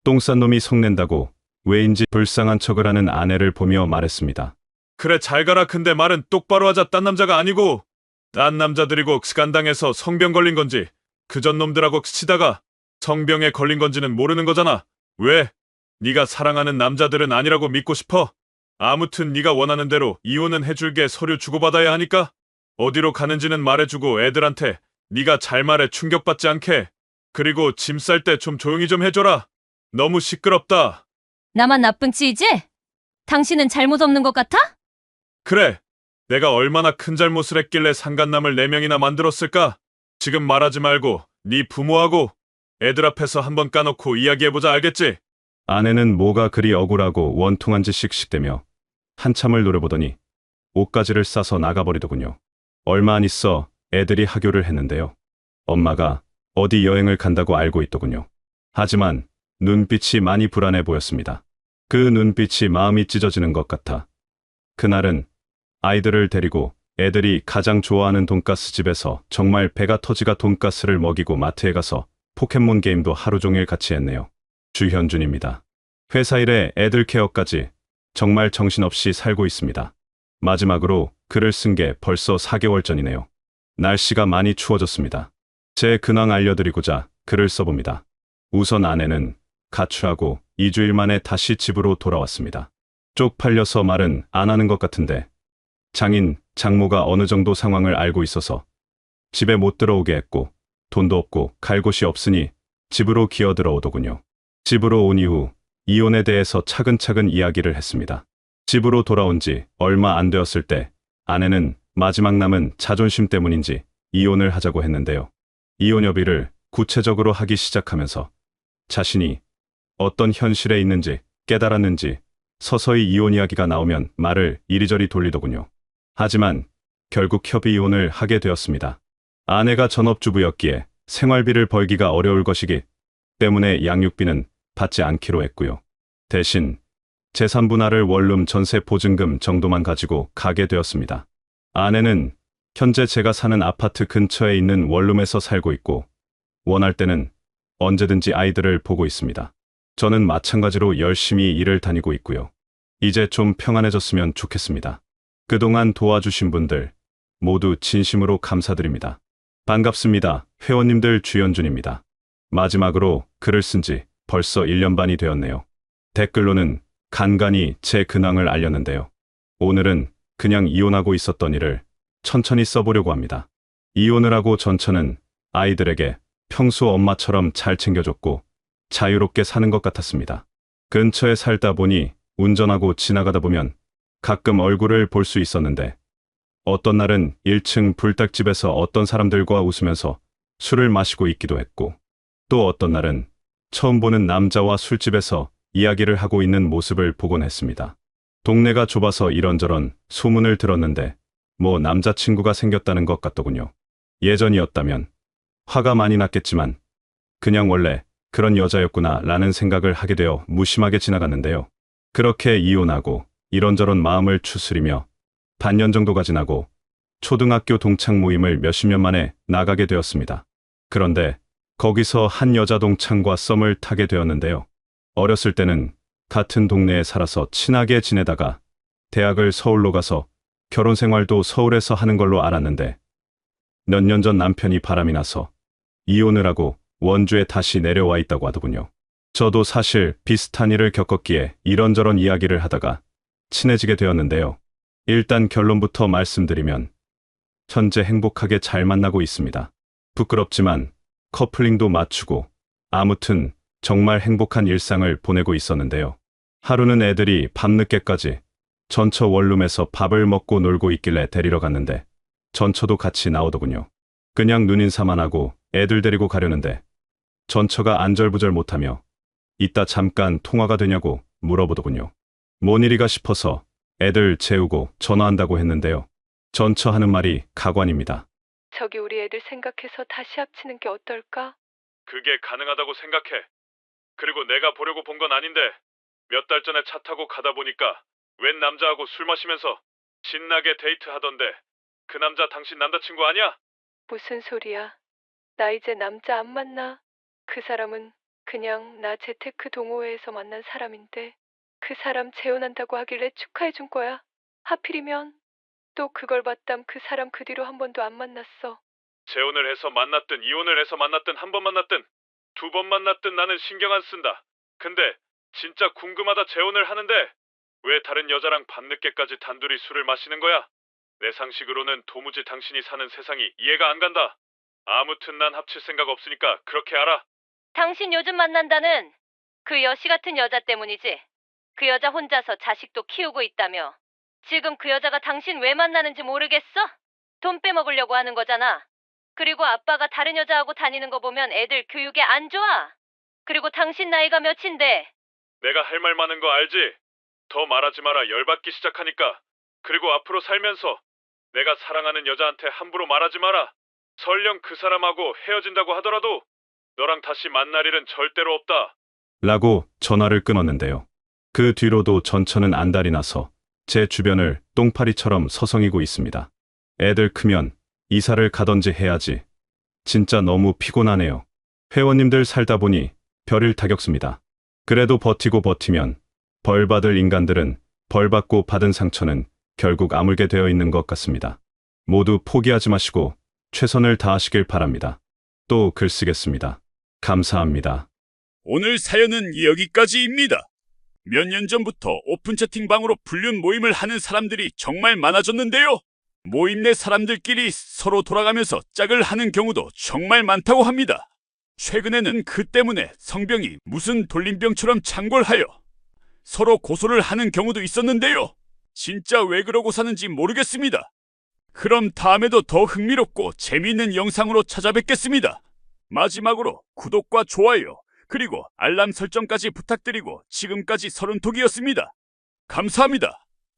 똥 싼 놈이 성낸다고 왜인지 불쌍한 척을 하는 아내를 보며 말했습니다. 그래 잘 가라. 근데 말은 똑바로 하자. 딴 남자가 아니고 딴 남자들이고 스간당해서 성병 걸린 건지 그 전 놈들하고 치다가 성병에 걸린 건지는 모르는 거잖아. 왜? 네가 사랑하는 남자들은 아니라고 믿고 싶어? 아무튼 네가 원하는 대로 이혼은 해줄게. 서류 주고받아야 하니까 어디로 가는지는 말해주고 애들한테 네가 잘 말해 충격받지 않게. 그리고 짐 쌀 때 좀 조용히 좀 해줘라. 너무 시끄럽다. 나만 나쁜 치이지? 당신은 잘못 없는 것 같아? 그래, 내가 얼마나 큰 잘못을 했길래 상간남을 4명이나 만들었을까? 지금 말하지 말고 네 부모하고 애들 앞에서 한번 까놓고 이야기해보자. 알겠지? 아내는 뭐가 그리 억울하고 원통한지 씩씩대며 한참을 노려보더니 옷가지를 싸서 나가버리더군요. 얼마 안 있어 애들이 하교를 했는데요. 엄마가 어디 여행을 간다고 알고 있더군요. 하지만 눈빛이 많이 불안해 보였습니다. 그 눈빛이 마음이 찢어지는 것 같아 그날은 아이들을 데리고 애들이 가장 좋아하는 돈가스 집에서 정말 배가 터지가 돈가스를 먹이고 마트에 가서 포켓몬 게임도 하루 종일 같이 했네요. 주현준입니다. 회사 일에 애들 케어까지 정말 정신없이 살고 있습니다. 마지막으로 글을 쓴 게 벌써 4개월 전이네요. 날씨가 많이 추워졌습니다. 제 근황 알려드리고자 글을 써봅니다. 우선 아내는 가출하고 2주일 만에 다시 집으로 돌아왔습니다. 쪽팔려서 말은 안 하는 것 같은데 장인, 장모가 어느 정도 상황을 알고 있어서 집에 못 들어오게 했고 돈도 없고 갈 곳이 없으니 집으로 기어들어오더군요. 집으로 온 이후 이혼에 대해서 차근차근 이야기를 했습니다. 집으로 돌아온 지 얼마 안 되었을 때 아내는 마지막 남은 자존심 때문인지 이혼을 하자고 했는데요. 이혼 협의를 구체적으로 하기 시작하면서 자신이 어떤 현실에 있는지 깨달았는지 서서히 이혼 이야기가 나오면 말을 이리저리 돌리더군요. 하지만 결국 협의 이혼을 하게 되었습니다. 아내가 전업주부였기에 생활비를 벌기가 어려울 것이기 때문에 양육비는 받지 않기로 했고요. 대신 재산 분할을 원룸 전세 보증금 정도만 가지고 가게 되었습니다. 아내는 현재 제가 사는 아파트 근처에 있는 원룸에서 살고 있고 원할 때는 언제든지 아이들을 보고 있습니다. 저는 마찬가지로 열심히 일을 다니고 있고요. 이제 좀 평안해졌으면 좋겠습니다. 그동안 도와주신 분들 모두 진심으로 감사드립니다. 반갑습니다. 회원님들 주현준입니다. 마지막으로 글을 쓴 지 벌써 1년 반이 되었네요. 댓글로는 간간히 제 근황을 알렸는데요. 오늘은 그냥 이혼하고 있었던 일을 천천히 써보려고 합니다. 이혼을 하고 전처는 아이들에게 평소 엄마처럼 잘 챙겨줬고 자유롭게 사는 것 같았습니다. 근처에 살다 보니 운전하고 지나가다 보면 가끔 얼굴을 볼 수 있었는데 어떤 날은 1층 불닭집에서 어떤 사람들과 웃으면서 술을 마시고 있기도 했고 또 어떤 날은 처음 보는 남자와 술집에서 이야기를 하고 있는 모습을 보곤 했습니다. 동네가 좁아서 이런저런 소문을 들었는데 뭐 남자친구가 생겼다는 것 같더군요. 예전이었다면 화가 많이 났겠지만 그냥 원래 그런 여자였구나 라는 생각을 하게 되어 무심하게 지나갔는데요. 그렇게 이혼하고 이런저런 마음을 추스리며 반년 정도가 지나고 초등학교 동창 모임을 몇십 년 만에 나가게 되었습니다. 그런데 거기서 한 여자 동창과 썸을 타게 되었는데요. 어렸을 때는 같은 동네에 살아서 친하게 지내다가 대학을 서울로 가서 결혼 생활도 서울에서 하는 걸로 알았는데 몇 년 전 남편이 바람이 나서 이혼을 하고 원주에 다시 내려와 있다고 하더군요. 저도 사실 비슷한 일을 겪었기에 이런저런 이야기를 하다가 친해지게 되었는데요. 일단 결론부터 말씀드리면 현재 행복하게 잘 만나고 있습니다. 부끄럽지만 커플링도 맞추고 아무튼 정말 행복한 일상을 보내고 있었는데요. 하루는 애들이 밤늦게까지 전처 원룸에서 밥을 먹고 놀고 있길래 데리러 갔는데 전처도 같이 나오더군요. 그냥 눈인사만 하고 애들 데리고 가려는데 전처가 안절부절 못하며 이따 잠깐 통화가 되냐고 물어보더군요. 뭔 일이가 싶어서 애들 재우고 전화한다고 했는데요. 전처 하는 말이 가관입니다. 저기 우리 애들 생각해서 다시 합치는 게 어떨까? 그게 가능하다고 생각해. 그리고 내가 보려고 본 건 아닌데 몇 달 전에 차 타고 가다 보니까 웬 남자하고 술 마시면서 신나게 데이트하던데 그 남자 당신 남자친구 아니야? 무슨 소리야? 나 이제 남자 안 만나. 그 사람은 그냥 나 재테크 동호회에서 만난 사람인데 그 사람 재혼한다고 하길래 축하해 준 거야. 하필이면 또 그걸 봤담 그 사람 그 뒤로 한 번도 안 만났어. 재혼을 해서 만났든 이혼을 해서 만났든 한 번 만났든 두 번 만났든 나는 신경 안 쓴다. 근데 진짜 궁금하다. 재혼을 하는데 왜 다른 여자랑 밤늦게까지 단둘이 술을 마시는 거야? 내 상식으로는 도무지 당신이 사는 세상이 이해가 안 간다. 아무튼 난 합칠 생각 없으니까 그렇게 알아. 당신 요즘 만난다는 그 여시 같은 여자 때문이지. 그 여자 혼자서 자식도 키우고 있다며. 지금 그 여자가 당신 왜 만나는지 모르겠어? 돈 빼먹으려고 하는 거잖아. 그리고 아빠가 다른 여자하고 다니는 거 보면 애들 교육에 안 좋아. 그리고 당신 나이가 몇인데? 내가 할 말 많은 거 알지? 더 말하지 마라. 열받기 시작하니까. 그리고 앞으로 살면서 내가 사랑하는 여자한테 함부로 말하지 마라. 설령 그 사람하고 헤어진다고 하더라도 너랑 다시 만날 일은 절대로 없다. 라고 전화를 끊었는데요. 그 뒤로도 전처는 안달이 나서 제 주변을 똥파리처럼 서성이고 있습니다. 애들 크면 이사를 가던지 해야지. 진짜 너무 피곤하네요. 회원님들 살다 보니 별일 다 겪습니다. 그래도 버티고 버티면 벌 받을 인간들은 벌 받고 받은 상처는 결국 아물게 되어 있는 것 같습니다. 모두 포기하지 마시고 최선을 다하시길 바랍니다. 또 글 쓰겠습니다. 감사합니다. 오늘 사연은 여기까지입니다. 몇 년 전부터 오픈 채팅방으로 불륜 모임을 하는 사람들이 정말 많아졌는데요. 모임 내 사람들끼리 서로 돌아가면서 짝을 하는 경우도 정말 많다고 합니다. 최근에는 그 때문에 성병이 무슨 돌림병처럼 창궐하여 서로 고소를 하는 경우도 있었는데요. 진짜 왜 그러고 사는지 모르겠습니다. 그럼 다음에도 더 흥미롭고 재미있는 영상으로 찾아뵙겠습니다. 마지막으로 구독과 좋아요 그리고 알람 설정까지 부탁드리고 지금까지 서른톡이었습니다. 감사합니다.